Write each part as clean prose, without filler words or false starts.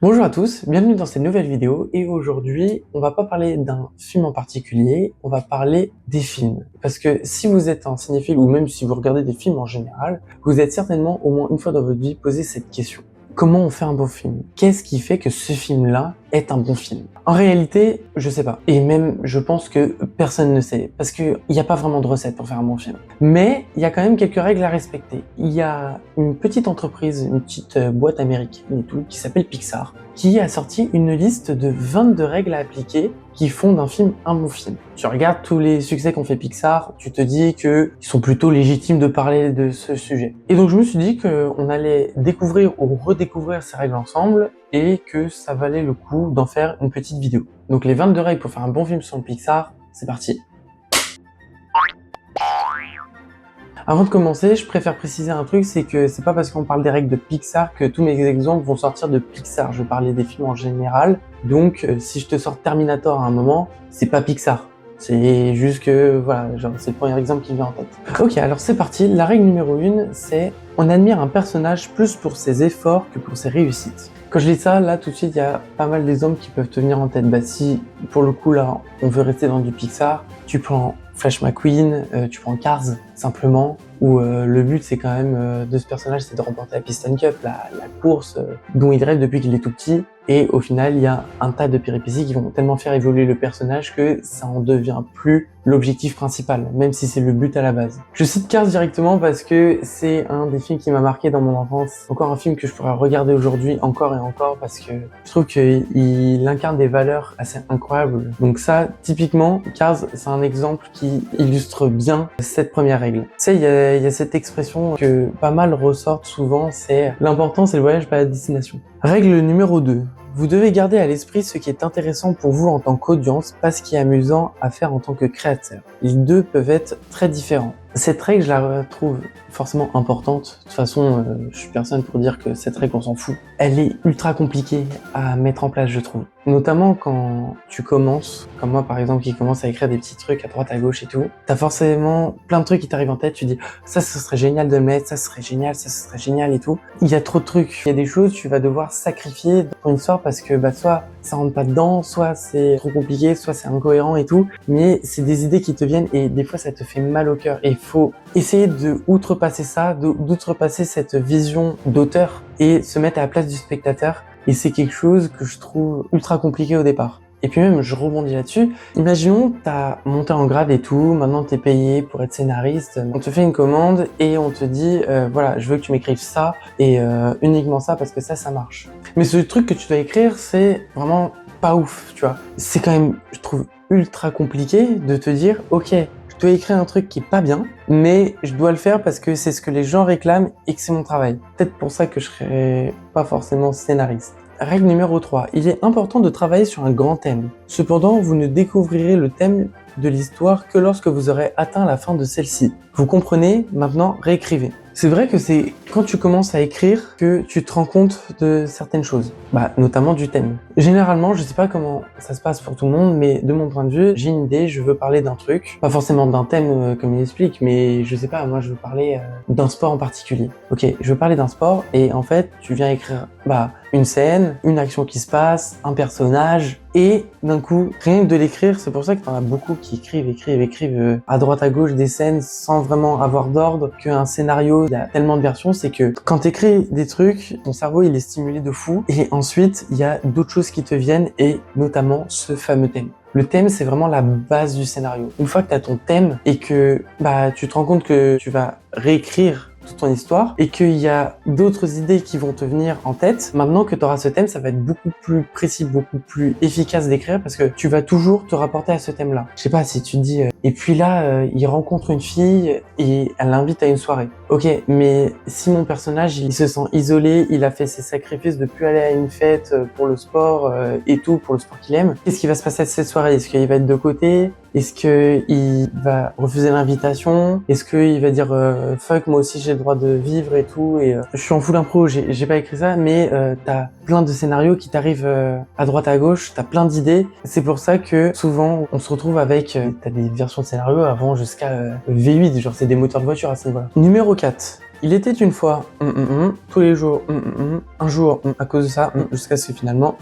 Bonjour à tous, bienvenue dans cette nouvelle vidéo et aujourd'hui on va pas parler d'un film en particulier, on va parler des films. Parce que si vous êtes un cinéphile ou même si vous regardez des films en général, vous êtes certainement au moins une fois dans votre vie posé cette question. Comment on fait un bon film? Qu'est-ce qui fait que ce film-là est un bon film? En réalité, je sais pas. Et même, je pense que personne ne sait. Parce qu'il n'y a pas vraiment de recette pour faire un bon film. Mais il y a quand même quelques règles à respecter. Il y a une petite entreprise, une petite boîte américaine et tout, qui s'appelle Pixar, qui a sorti une liste de 22 règles à appliquer qui font d'un film un bon film. Tu regardes tous les succès qu'ont fait Pixar, tu te dis qu'ils sont plutôt légitimes de parler de ce sujet. Et donc je me suis dit qu'on allait découvrir ou redécouvrir ces règles ensemble et que ça valait le coup d'en faire une petite vidéo. Donc les 22 règles pour faire un bon film sur le Pixar, c'est parti. Avant de commencer, je préfère préciser un truc, c'est que c'est pas parce qu'on parle des règles de Pixar que tous mes exemples vont sortir de Pixar. Je parlais des films en général, donc si je te sors Terminator à un moment, c'est pas Pixar. C'est juste que, voilà, genre c'est le premier exemple qui me vient en tête. Ok, alors c'est parti. La règle numéro 1, c'est on admire un personnage plus pour ses efforts que pour ses réussites. Quand je dis ça, là tout de suite, il y a pas mal d'exemples qui peuvent te venir en tête. Bah si, pour le coup là, on veut rester dans du Pixar, tu prends Flash McQueen, tu prends Cars, simplement, où le but c'est quand même de ce personnage, c'est de remporter la Piston Cup, la course dont il rêve depuis qu'il est tout petit. Et au final, il y a un tas de péripéties qui vont tellement faire évoluer le personnage que ça en devient plus l'objectif principal, même si c'est le but à la base. Je cite Cars directement parce que c'est un des films qui m'a marqué dans mon enfance. Encore un film que je pourrais regarder aujourd'hui encore et encore parce que je trouve qu'il incarne des valeurs assez incroyables. Donc ça, typiquement, Cars, c'est un exemple qui illustre bien cette première règle. Tu sais, il y a cette expression que pas mal ressortent souvent, c'est l'important c'est le voyage, pas la destination. Règle numéro 2. Vous devez garder à l'esprit ce qui est intéressant pour vous en tant qu'audience, pas ce qui est amusant à faire en tant que créateur. Les deux peuvent être très différents. Cette règle, je la trouve forcément importante. De toute façon, je suis personne pour dire que cette règle, on s'en fout. Elle est ultra compliquée à mettre en place, je trouve. Notamment quand tu commences, comme moi par exemple, qui commence à écrire des petits trucs à droite, à gauche et tout. T'as forcément plein de trucs qui t'arrivent en tête. Tu dis, ça, ce serait génial de le mettre, ça, ce serait génial, ça, ce serait génial et tout. Il y a trop de trucs. Il y a des choses, tu vas devoir sacrifier dans une histoire parce que, bah, soit ça rentre pas dedans, soit c'est trop compliqué, soit c'est incohérent et tout. Mais c'est des idées qui te viennent et des fois, ça te fait mal au cœur. Et il faut essayer de outrepasser ça, d'outrepasser cette vision d'auteur et se mettre à la place du spectateur. Et c'est quelque chose que je trouve ultra compliqué au départ. Et puis même, je rebondis là-dessus. Imaginons, t'as monté en grade et tout, maintenant t'es payé pour être scénariste. On te fait une commande et on te dit, voilà, je veux que tu m'écrives ça et uniquement ça parce que ça marche. Mais ce truc que tu dois écrire, c'est vraiment pas ouf, tu vois. C'est quand même, je trouve, ultra compliqué de te dire, ok, je dois écrire un truc qui est pas bien, mais je dois le faire parce que c'est ce que les gens réclament et que c'est mon travail. Peut-être pour ça que je serais pas forcément scénariste. Règle numéro 3. Il est important de travailler sur un grand thème. Cependant, vous ne découvrirez le thème de l'histoire que lorsque vous aurez atteint la fin de celle-ci. Vous comprenez? Maintenant, réécrivez. C'est vrai que c'est quand tu commences à écrire que tu te rends compte de certaines choses, notamment du thème. Généralement, je sais pas comment ça se passe pour tout le monde, mais de mon point de vue, j'ai une idée, je veux parler d'un truc, pas forcément d'un thème comme il explique, mais je sais pas, moi je veux parler d'un sport en particulier. Ok, je veux parler d'un sport et en fait, tu viens écrire une scène, une action qui se passe, un personnage, et d'un coup, rien que de l'écrire, c'est pour ça que t'en as beaucoup qui écrivent à droite à gauche des scènes sans vraiment avoir d'ordre, qu'un scénario, il y a tellement de versions, c'est que quand t'écris des trucs, ton cerveau il est stimulé de fou, et ensuite il y a d'autres choses qui te viennent, et notamment ce fameux thème. Le thème, c'est vraiment la base du scénario. Une fois que t'as ton thème et que tu te rends compte que tu vas réécrire toute ton histoire et qu'il y a d'autres idées qui vont te venir en tête, maintenant que tu auras ce thème, ça va être beaucoup plus précis, beaucoup plus efficace d'écrire parce que tu vas toujours te rapporter à ce thème-là. Je sais pas, si tu te dis et puis là, il rencontre une fille et elle l'invite à une soirée. Ok, mais si mon personnage, il se sent isolé, il a fait ses sacrifices de plus aller à une fête pour le sport et tout, pour le sport qu'il aime, qu'est-ce qui va se passer à cette soirée? Est-ce qu'il va être de côté? Est-ce qu'il va refuser l'invitation? Est-ce qu'il va dire fuck, moi aussi j'ai le droit de vivre et tout? Et je suis en full impro, j'ai pas écrit ça, mais t'as plein de scénarios qui t'arrivent à droite à gauche, t'as plein d'idées. C'est pour ça que souvent on se retrouve avec t'as des versions de scénarios avant jusqu'à V8, genre c'est des moteurs de voiture à ce niveau-là. Numéro 4. Il était une fois, tous les jours, un jour, à cause de ça, jusqu'à ce que finalement,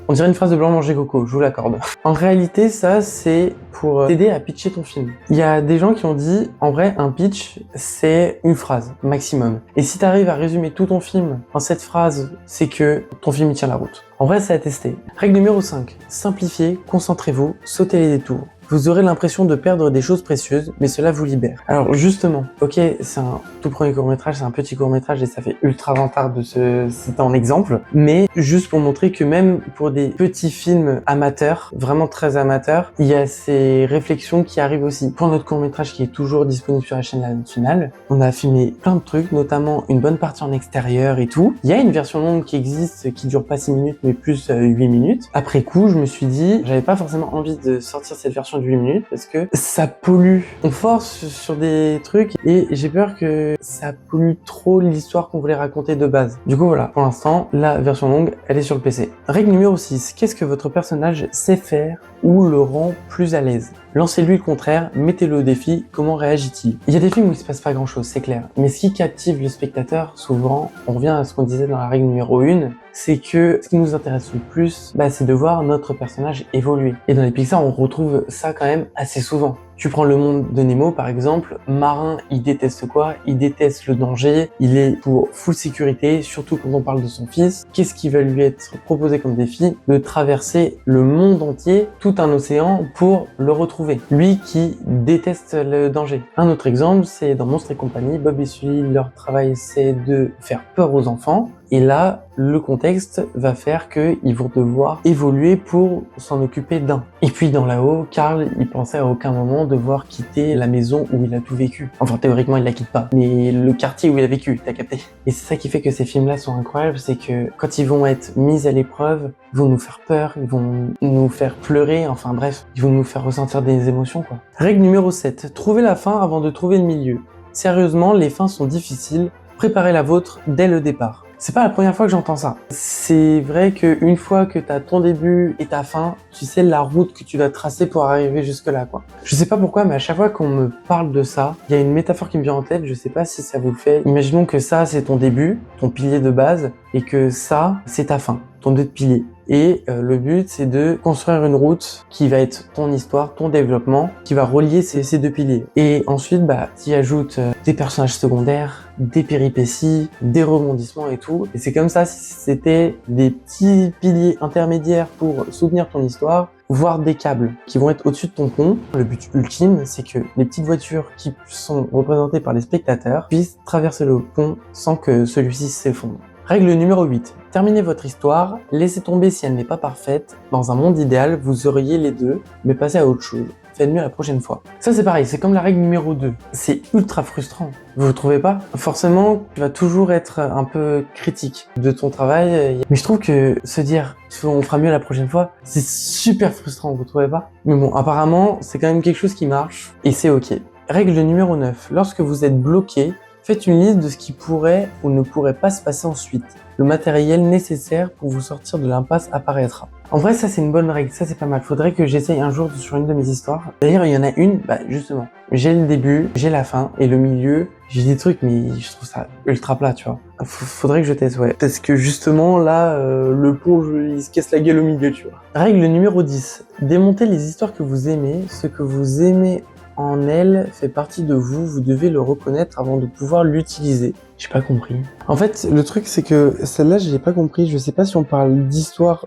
On dirait une phrase de Blanc Manger Coco, je vous l'accorde. En réalité, ça, c'est pour t'aider à pitcher ton film. Il y a des gens qui ont dit, en vrai, un pitch, c'est une phrase, maximum. Et si t'arrives à résumer tout ton film en cette phrase, c'est que ton film, il tient la route. En vrai, c'est à tester. Règle numéro 5. Simplifiez, concentrez-vous, sautez les détours. Vous aurez l'impression de perdre des choses précieuses, mais cela vous libère. Alors justement, ok, c'est un tout premier court-métrage, c'est un petit court-métrage et ça fait ultra vantard de se citer en exemple, mais juste pour montrer que même pour des petits films amateurs, vraiment très amateurs, il y a ces réflexions qui arrivent aussi. Pour notre court-métrage qui est toujours disponible sur la chaîne La Note Finale, on a filmé plein de trucs, notamment une bonne partie en extérieur et tout. Il y a une version longue qui existe, qui dure pas 6 minutes, mais plus 8 minutes. Après coup, je me suis dit, j'avais pas forcément envie de sortir cette version de 8 minutes parce que ça pollue. On force sur des trucs et j'ai peur que ça pollue trop l'histoire qu'on voulait raconter de base. Du coup voilà, pour l'instant, la version longue, elle est sur le PC. Règle numéro 6. Qu'est-ce que votre personnage sait faire ou le rend plus à l'aise? Lancez-lui le contraire, mettez-le au défi, comment réagit-il? Il y a des films où il se passe pas grand-chose, c'est clair. Mais ce qui captive le spectateur, souvent, on revient à ce qu'on disait dans la règle numéro 1, c'est que ce qui nous intéresse le plus, c'est de voir notre personnage évoluer. Et dans les Pixar, on retrouve ça quand même assez souvent. Tu prends le monde de Nemo par exemple, marin, il déteste quoi? Il déteste le danger, il est pour full sécurité, surtout quand on parle de son fils. Qu'est-ce qui va lui être proposé comme défi? De traverser le monde entier, tout un océan pour le retrouver. Lui qui déteste le danger. Un autre exemple, c'est dans Monstres et compagnie, Bob et Sully, leur travail c'est de faire peur aux enfants. Et là, le contexte va faire qu'ils vont devoir évoluer pour s'en occuper d'un. Et puis dans là-haut, Carl, il pensait à aucun moment devoir quitter la maison où il a tout vécu. Enfin, théoriquement, il la quitte pas, mais le quartier où il a vécu, t'as capté. Et c'est ça qui fait que ces films-là sont incroyables, c'est que quand ils vont être mis à l'épreuve, ils vont nous faire peur, ils vont nous faire pleurer, enfin bref, ils vont nous faire ressentir des émotions, quoi. Règle numéro 7. Trouvez la fin avant de trouver le milieu. Sérieusement, les fins sont difficiles, préparez la vôtre dès le départ. C'est pas la première fois que j'entends ça. C'est vrai qu'une fois que t'as ton début et ta fin, tu sais la route que tu dois tracer pour arriver jusque là, quoi. Je sais pas pourquoi, mais à chaque fois qu'on me parle de ça, il y a une métaphore qui me vient en tête, je sais pas si ça vous le fait. Imaginons que ça, c'est ton début, ton pilier de base, et que ça, c'est ta fin, ton autre pilier. Et le but, c'est de construire une route qui va être ton histoire, ton développement, qui va relier ces deux piliers. Et ensuite, tu y ajoutes des personnages secondaires, des péripéties, des rebondissements et tout. Et c'est comme ça, si c'était des petits piliers intermédiaires pour soutenir ton histoire, voire des câbles qui vont être au-dessus de ton pont. Le but ultime, c'est que les petites voitures qui sont représentées par les spectateurs puissent traverser le pont sans que celui-ci s'effondre. Règle numéro 8. Terminez votre histoire, laissez tomber si elle n'est pas parfaite. Dans un monde idéal, vous auriez les deux, mais passez à autre chose. Faites mieux la prochaine fois. Ça c'est pareil, c'est comme la règle numéro 2. C'est ultra frustrant. Vous trouvez pas? Forcément, tu vas toujours être un peu critique de ton travail. Mais je trouve que se dire on fera mieux la prochaine fois, c'est super frustrant, vous trouvez pas? Mais bon, apparemment, c'est quand même quelque chose qui marche et c'est ok. Règle numéro 9. Lorsque vous êtes bloqué, faites une liste de ce qui pourrait ou ne pourrait pas se passer ensuite. Le matériel nécessaire pour vous sortir de l'impasse apparaîtra. En vrai, ça c'est une bonne règle, ça c'est pas mal. Faudrait que j'essaye un jour sur une de mes histoires. D'ailleurs, il y en a une, justement. J'ai le début, j'ai la fin et le milieu. J'ai des trucs, mais je trouve ça ultra plat, tu vois. Faudrait que je teste, ouais. Parce que justement, là, le pont, il se casse la gueule au milieu, tu vois. Règle numéro 10. Démontez les histoires que vous aimez, ce que vous aimez en elle fait partie de vous, vous devez le reconnaître avant de pouvoir l'utiliser. J'ai pas compris. En fait, le truc c'est que celle-là, je l'ai pas compris. Je sais pas si on parle d'histoire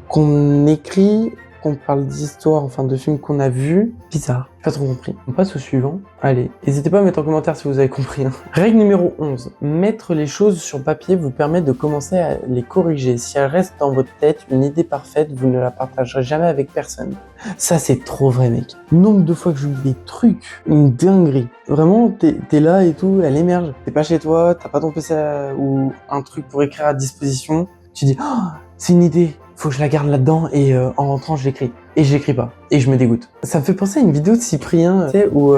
qu'on écrit, qu'on parle d'histoire, enfin de films qu'on a vus. Bizarre. J'ai pas trop compris. On passe au suivant. Allez, n'hésitez pas à mettre en commentaire si vous avez compris. Règle numéro 11. Mettre les choses sur papier vous permet de commencer à les corriger. Si elle reste dans votre tête, une idée parfaite, vous ne la partagerez jamais avec personne. Ça, c'est trop vrai, mec. Nombre de fois que j'oublie des trucs, une dinguerie. Vraiment, t'es là et tout, elle émerge. T'es pas chez toi, t'as pas ton PC ou un truc pour écrire à disposition. Tu dis, c'est une idée, faut que je la garde là-dedans et en rentrant, je l'écris. Et je l'écris pas. Et je me dégoûte. Ça me fait penser à une vidéo de Cyprien, tu sais, où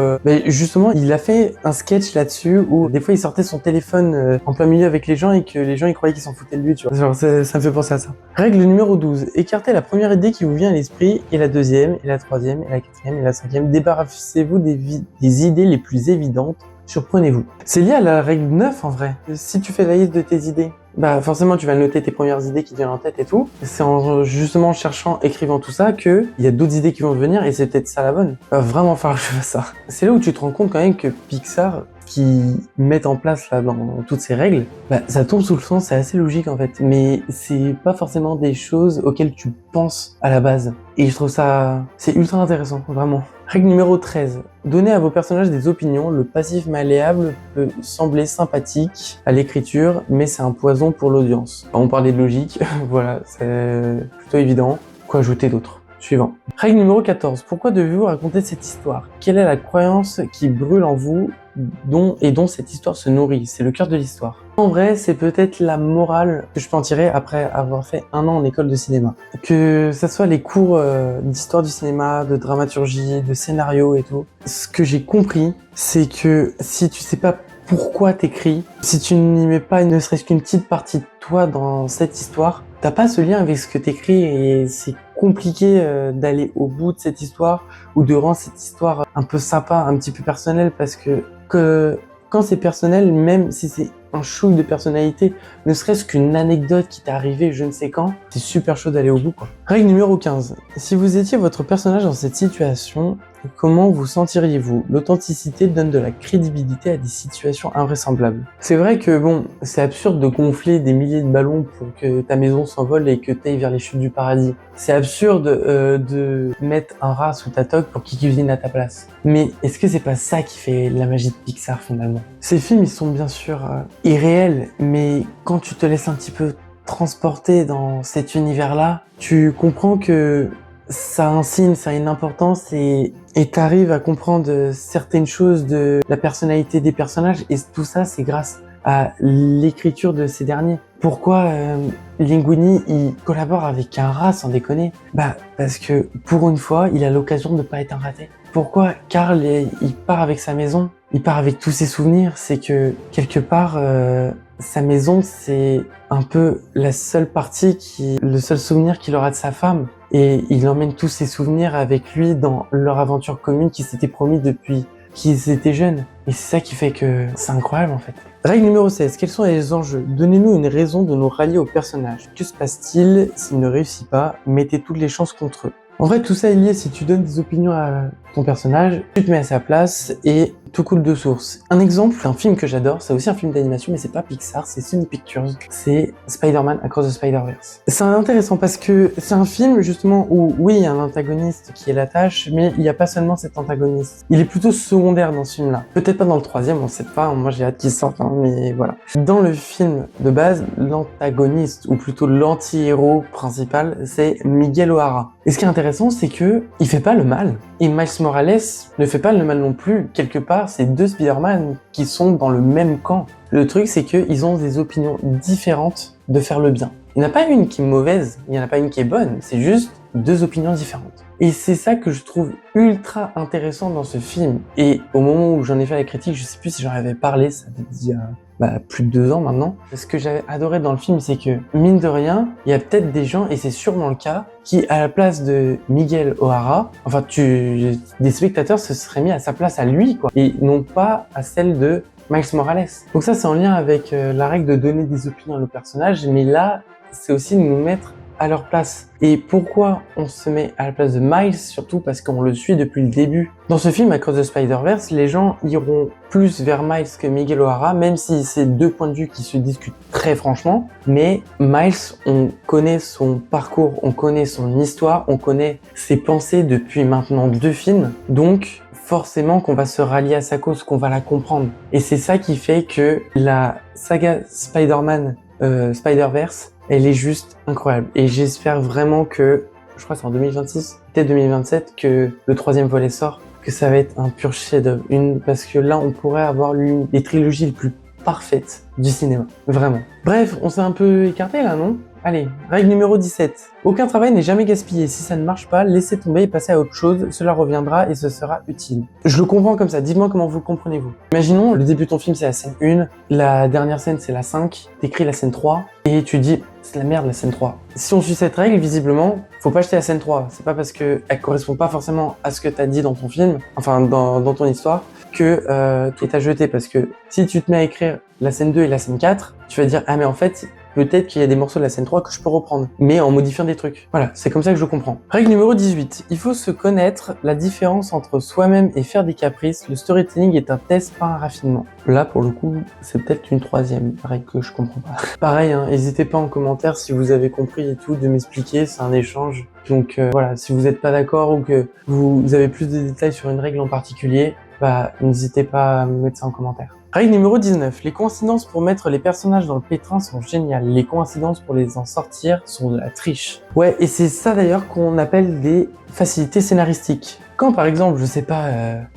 justement, il a fait un sketch là-dessus où des fois, il sortait son téléphone en plein milieu avec les gens et que les gens, ils croyaient qu'ils s'en foutaient de lui, tu vois. Genre, ça me fait penser à ça. Règle numéro 12. Écartez la première idée qui vous vient à l'esprit et la deuxième, et la troisième, et la quatrième, et la cinquième. Débarrassez-vous des idées les plus évidentes surprenez-vous. C'est lié à la règle 9 en vrai. Si tu fais la liste de tes idées, bah forcément tu vas noter tes premières idées qui te viennent en tête et tout. C'est en justement cherchant, écrivant tout ça que il y a d'autres idées qui vont venir et c'est peut-être ça la bonne. Va vraiment falloir que je fasse ça. C'est là où tu te rends compte quand même que Pixar, qui mettent en place là dans toutes ces règles, bah, ça tombe sous le sens, c'est assez logique en fait, mais c'est pas forcément des choses auxquelles tu penses à la base. Et je trouve ça, c'est ultra intéressant, vraiment. Règle numéro 13. Donnez à vos personnages des opinions. Le passif malléable peut sembler sympathique à l'écriture, mais c'est un poison pour l'audience. On parlait de logique, voilà, c'est plutôt évident. Quoi ajouter d'autre? Suivant. Règle numéro 14. Pourquoi devez-vous raconter cette histoire? Quelle est la croyance qui brûle en vous dont cette histoire se nourrit? C'est le cœur de l'histoire. En vrai, c'est peut-être la morale que je peux en tirer après avoir fait 1 an en école de cinéma. Que ça soit les cours d'histoire du cinéma, de dramaturgie, de scénario et tout. Ce que j'ai compris, c'est que si tu sais pas pourquoi t'écris, si tu n'y mets pas ne serait-ce qu'une petite partie de toi dans cette histoire, t'as pas ce lien avec ce que t'écris et c'est compliqué d'aller au bout de cette histoire ou de rendre cette histoire un peu sympa, un petit peu personnelle parce que quand c'est personnel, même si c'est un chouille de personnalité, ne serait-ce qu'une anecdote qui t'est arrivée je ne sais quand, c'est super chaud d'aller au bout quoi. Règle numéro 15. Si vous étiez votre personnage dans cette situation, comment vous sentiriez-vous? L'authenticité donne de la crédibilité à des situations invraisemblables. C'est vrai que bon, c'est absurde de gonfler des milliers de ballons pour que ta maison s'envole et que t'ailles vers les chutes du paradis. C'est absurde de mettre un rat sous ta toque pour qu'il cuisine à ta place. Mais est-ce que c'est pas ça qui fait la magie de Pixar finalement? Ces films, ils sont bien sûr irréels, mais quand tu te laisses un petit peu transporter dans cet univers-là, tu comprends que ça a un signe, ça a une importance et t'arrives à comprendre certaines choses de la personnalité des personnages et tout ça c'est grâce à l'écriture de ces derniers. Pourquoi Linguini il collabore avec un rat sans déconner? Bah parce que pour une fois il a l'occasion de pas être un raté. Pourquoi Carl il part avec sa maison, il part avec tous ses souvenirs? C'est que quelque part sa maison c'est un peu la seule partie le seul souvenir qu'il aura de sa femme. Et il emmène tous ses souvenirs avec lui dans leur aventure commune qui s'était promis depuis qu'ils étaient jeunes. Et c'est ça qui fait que c'est incroyable en fait. Règle numéro 16. Quels sont les enjeux? Donnez-nous une raison de nous rallier au personnage. Que se passe-t-il s'il ne réussit pas? Mettez toutes les chances contre eux. En vrai, tout ça est lié. Si tu donnes des opinions à ton personnage, tu te mets à sa place et tout coule de source. Un exemple, un film que j'adore, c'est aussi un film d'animation, mais c'est pas Pixar, c'est Sony Pictures. C'est Spider-Man Across the Spider-Verse. C'est intéressant parce que c'est un film justement où, oui, il y a un antagoniste qui est la tâche, mais il n'y a pas seulement cet antagoniste. Il est plutôt secondaire dans ce film-là. Peut-être pas dans le 3e, on sait pas, moi j'ai hâte qu'il sorte, hein, mais voilà. Dans le film de base, l'antagoniste, ou plutôt l'anti-héros principal, c'est Miguel O'Hara. Et ce qui est intéressant, c'est que il fait pas le mal. Et Miles Morales ne fait pas le mal non plus. Quelque part, c'est 2 Spider-Man qui sont dans le même camp. Le truc, c'est qu'ils ont des opinions différentes de faire le bien. Il n'y en a pas une qui est mauvaise, il n'y en a pas une qui est bonne. C'est juste 2 opinions différentes. Et c'est ça que je trouve ultra intéressant dans ce film. Et au moment où j'en ai fait la critique, je sais plus si j'en avais parlé, ça date d'il y a plus de 2 ans maintenant. Ce que j'avais adoré dans le film, c'est que, mine de rien, il y a peut-être des gens, et c'est sûrement le cas, qui, à la place de Miguel O'Hara, des spectateurs se seraient mis à sa place à lui, quoi, et non pas à celle de Miles Morales. Donc ça, c'est en lien avec la règle de donner des opinions à nos personnages, mais là, c'est aussi de nous mettre à leur place. Et pourquoi on se met à la place de Miles? Surtout parce qu'on le suit depuis le début. Dans ce film, Across the Spider-Verse, les gens iront plus vers Miles que Miguel O'Hara, même si c'est 2 points de vue qui se discutent très franchement. Mais Miles, on connaît son parcours, on connaît son histoire, on connaît ses pensées depuis maintenant 2 films. Donc, forcément qu'on va se rallier à sa cause, qu'on va la comprendre. Et c'est ça qui fait que la saga Spider-Man Spider-Verse, elle est juste incroyable. Et j'espère vraiment que, je crois que c'est en 2026, peut-être 2027, que le 3e volet sort, que ça va être un pur chef-d'œuvre. Parce que là, on pourrait avoir les trilogies les plus parfaites du cinéma. Vraiment. Bref, on s'est un peu écarté là, non? Allez, règle numéro 17. Aucun travail n'est jamais gaspillé. Si ça ne marche pas, laissez tomber et passez à autre chose. Cela reviendra et ce sera utile. Je le comprends comme ça. Dites-moi comment vous le comprenez-vous. Imaginons, le début de ton film, c'est la scène 1. La dernière scène, c'est la 5. T'écris la scène 3. Et tu dis, c'est la merde la scène 3. Si on suit cette règle, visiblement, faut pas acheter la scène 3. C'est pas parce qu'elle correspond pas forcément à ce que t'as dit dans ton film, enfin dans ton histoire, que tout est à jeter. Parce que si tu te mets à écrire la scène 2 et la scène 4, tu vas dire, ah mais en fait, peut-être qu'il y a des morceaux de la scène 3 que je peux reprendre, mais en modifiant des trucs. Voilà, c'est comme ça que je comprends. Règle numéro 18. Il faut se connaître la différence entre soi-même et faire des caprices. Le storytelling est un test, pas un raffinement. Là, pour le coup, c'est peut-être une troisième règle que je comprends pas. Pareil, hein, n'hésitez pas en commentaire si vous avez compris et tout, de m'expliquer, c'est un échange. Donc voilà, si vous n'êtes pas d'accord ou que vous avez plus de détails sur une règle en particulier, bah n'hésitez pas à me mettre ça en commentaire. Règle numéro 19. Les coïncidences pour mettre les personnages dans le pétrin sont géniales. Les coïncidences pour les en sortir sont de la triche. Ouais, et c'est ça d'ailleurs qu'on appelle des facilités scénaristiques. Quand par exemple, je sais pas,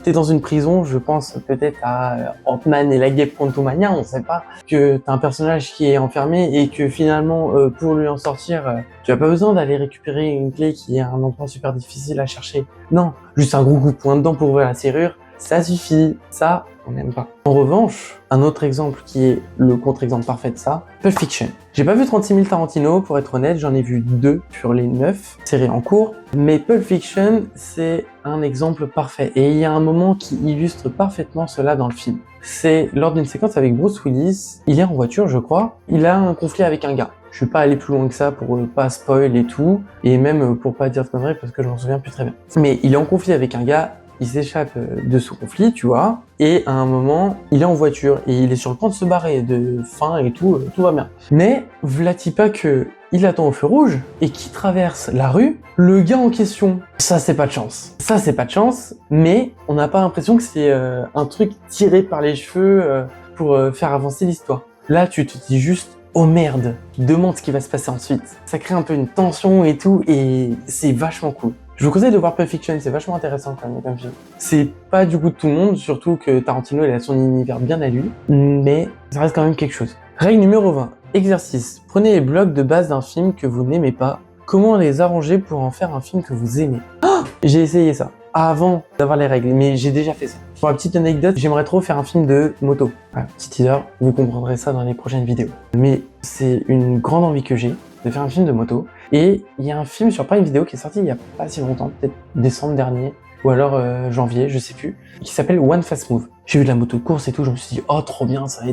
t'es dans une prison, je pense peut-être à Ant-Man et la guêpe Quantumania, on sait pas, que t'as un personnage qui est enfermé et que finalement, pour lui en sortir, tu as pas besoin d'aller récupérer une clé qui est un endroit super difficile à chercher. Non, juste un gros coup de poing dedans pour ouvrir la serrure. Ça suffit, ça, on n'aime pas. En revanche, un autre exemple qui est le contre-exemple parfait de ça, Pulp Fiction. J'ai pas vu 36 000 Tarantino, pour être honnête, j'en ai vu 2 sur les 9 séries en cours, mais Pulp Fiction, c'est un exemple parfait. Et il y a un moment qui illustre parfaitement cela dans le film. C'est lors d'une séquence avec Bruce Willis, il est en voiture, je crois, il a un conflit avec un gars. Je suis pas allé plus loin que ça pour pas spoil et tout, et même pour pas dire de conneries parce que je m'en souviens plus très bien. Mais il est en conflit avec un gars, il s'échappe de ce conflit, tu vois, et à un moment, il est en voiture et il est sur le point de se barrer de faim et tout va bien. Mais v'là-t-il pas que il attend au feu rouge et qui traverse la rue, le gars en question. Ça, c'est pas de chance. Ça, c'est pas de chance, mais on n'a pas l'impression que c'est un truc tiré par les cheveux pour faire avancer l'histoire. Là, tu te dis juste, oh merde, tu te demandes ce qui va se passer ensuite. Ça crée un peu une tension et tout, et c'est vachement cool. Je vous conseille de voir Pulp Fiction, c'est vachement intéressant quand même comme film. C'est pas du goût de tout le monde, surtout que Tarantino il a son univers bien à lui, mais ça reste quand même quelque chose. Règle numéro 20. Exercice. Prenez les blocs de base d'un film que vous n'aimez pas. Comment les arranger pour en faire un film que vous aimez? J'ai essayé ça avant d'avoir les règles, mais j'ai déjà fait ça. Pour la petite anecdote, j'aimerais trop faire un film de moto. Voilà, petit teaser, vous comprendrez ça dans les prochaines vidéos. Mais c'est une grande envie que j'ai de faire un film de moto. Et il y a un film sur Prime Video qui est sorti il y a pas si longtemps, peut-être décembre dernier, ou alors janvier, je sais plus, qui s'appelle One Fast Move. J'ai vu de la moto course et tout, je me suis dit, oh trop bien, ça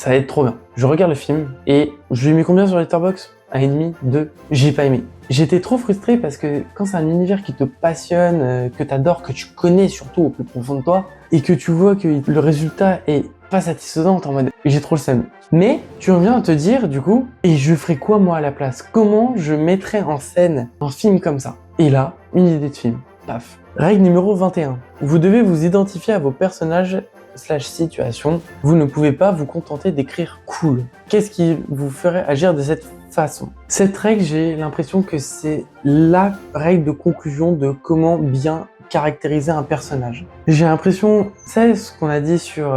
va être trop bien. Je regarde le film et je lui ai mis combien sur Letterboxd? 1,5, 2. J'ai pas aimé. J'étais trop frustré parce que quand c'est un univers qui te passionne, que t'adores, que tu connais surtout au plus profond de toi, et que tu vois que le résultat est pas satisfaisant, t'es en mode j'ai trop le seum. Mais tu reviens à te dire du coup, et je ferais quoi moi à la place? Comment je mettrais en scène un film comme ça? Et là, une idée de film. Paf. Règle numéro 21. Vous devez vous identifier à vos personnages / situations. Vous ne pouvez pas vous contenter d'écrire cool. Qu'est-ce qui vous ferait agir de cette façon? Cette règle, j'ai l'impression que c'est la règle de conclusion de comment bien caractériser un personnage. J'ai l'impression, c'est ce qu'on a dit sur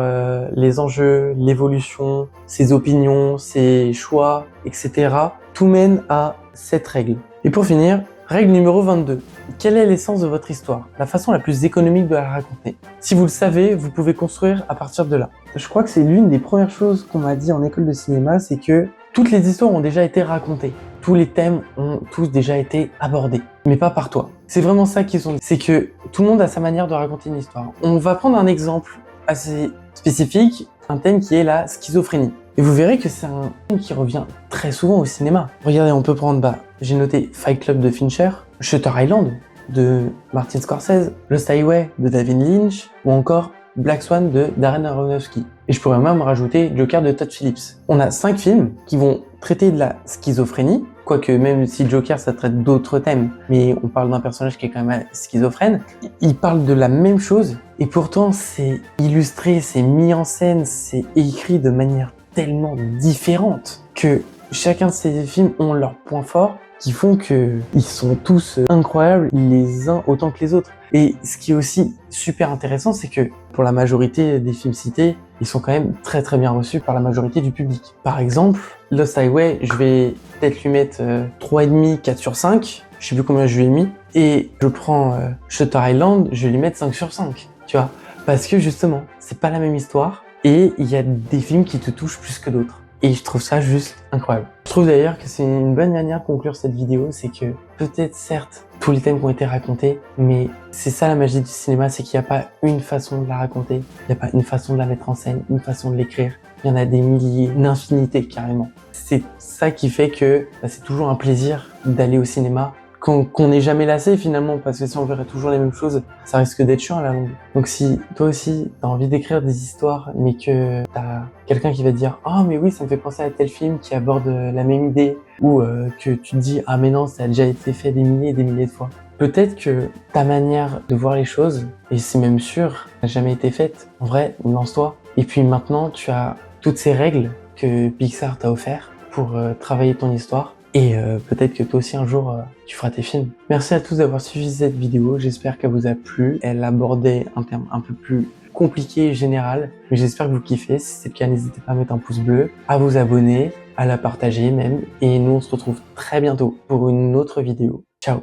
les enjeux, l'évolution, ses opinions, ses choix, etc. Tout mène à cette règle. Et pour finir, règle numéro 22. Quelle est l'essence de votre histoire? La façon la plus économique de la raconter. Si vous le savez, vous pouvez construire à partir de là. Je crois que c'est l'une des premières choses qu'on m'a dit en école de cinéma, c'est que toutes les histoires ont déjà été racontées. Tous les thèmes ont tous déjà été abordés, mais pas par toi. C'est vraiment ça qu'ils ont dit. C'est que tout le monde a sa manière de raconter une histoire. On va prendre un exemple assez spécifique, un thème qui est la schizophrénie. Et vous verrez que c'est un thème qui revient très souvent au cinéma. Regardez, on peut prendre, j'ai noté Fight Club de Fincher, Shutter Island de Martin Scorsese, Lost Highway de David Lynch, ou encore Black Swan de Darren Aronofsky. Et je pourrais même rajouter Joker de Todd Phillips. On a 5 films qui vont traiter de la schizophrénie, quoique même si Joker ça traite d'autres thèmes, mais on parle d'un personnage qui est quand même schizophrène. Il parle de la même chose, et pourtant c'est illustré, c'est mis en scène, c'est écrit de manière tellement différente que chacun de ces films ont leurs points forts qui font que ils sont tous incroyables les uns autant que les autres. Et ce qui est aussi super intéressant, c'est que pour la majorité des films cités, ils sont quand même très très bien reçus par la majorité du public. Par exemple, Lost Highway, je vais peut-être lui mettre 3,5, 4 sur 5. Je sais plus combien je lui ai mis. Et je prends Shutter Island, je vais lui mettre 5 sur 5. Tu vois, parce que justement, c'est pas la même histoire. Et il y a des films qui te touchent plus que d'autres. Et je trouve ça juste incroyable. Je trouve d'ailleurs que c'est une bonne manière de conclure cette vidéo, c'est que peut-être certes tous les thèmes qui ont été racontés, mais c'est ça la magie du cinéma, c'est qu'il n'y a pas une façon de la raconter, il n'y a pas une façon de la mettre en scène, une façon de l'écrire, il y en a des milliers, une infinité carrément. C'est ça qui fait que c'est toujours un plaisir d'aller au cinéma, qu'on n'est jamais lassé finalement, parce que si on verrait toujours les mêmes choses, ça risque d'être chiant à la longue. Donc si toi aussi t'as envie d'écrire des histoires, mais que t'as quelqu'un qui va te dire « Ah mais oui, ça me fait penser à tel film qui aborde la même idée », ou que tu te dis « Ah mais non, ça a déjà été fait des milliers et des milliers de fois ». Peut-être que ta manière de voir les choses, et c'est même sûr, n'a jamais été faite. En vrai, lance-toi. Et puis maintenant, tu as toutes ces règles que Pixar t'a offert pour travailler ton histoire. Et peut-être que toi aussi un jour tu feras tes films. Merci à tous d'avoir suivi cette vidéo, j'espère qu'elle vous a plu. Elle abordait un terme un peu plus compliqué et général, mais j'espère que vous kiffez. Si c'est le cas, n'hésitez pas à mettre un pouce bleu, à vous abonner, à la partager même. Et nous on se retrouve très bientôt pour une autre vidéo. Ciao!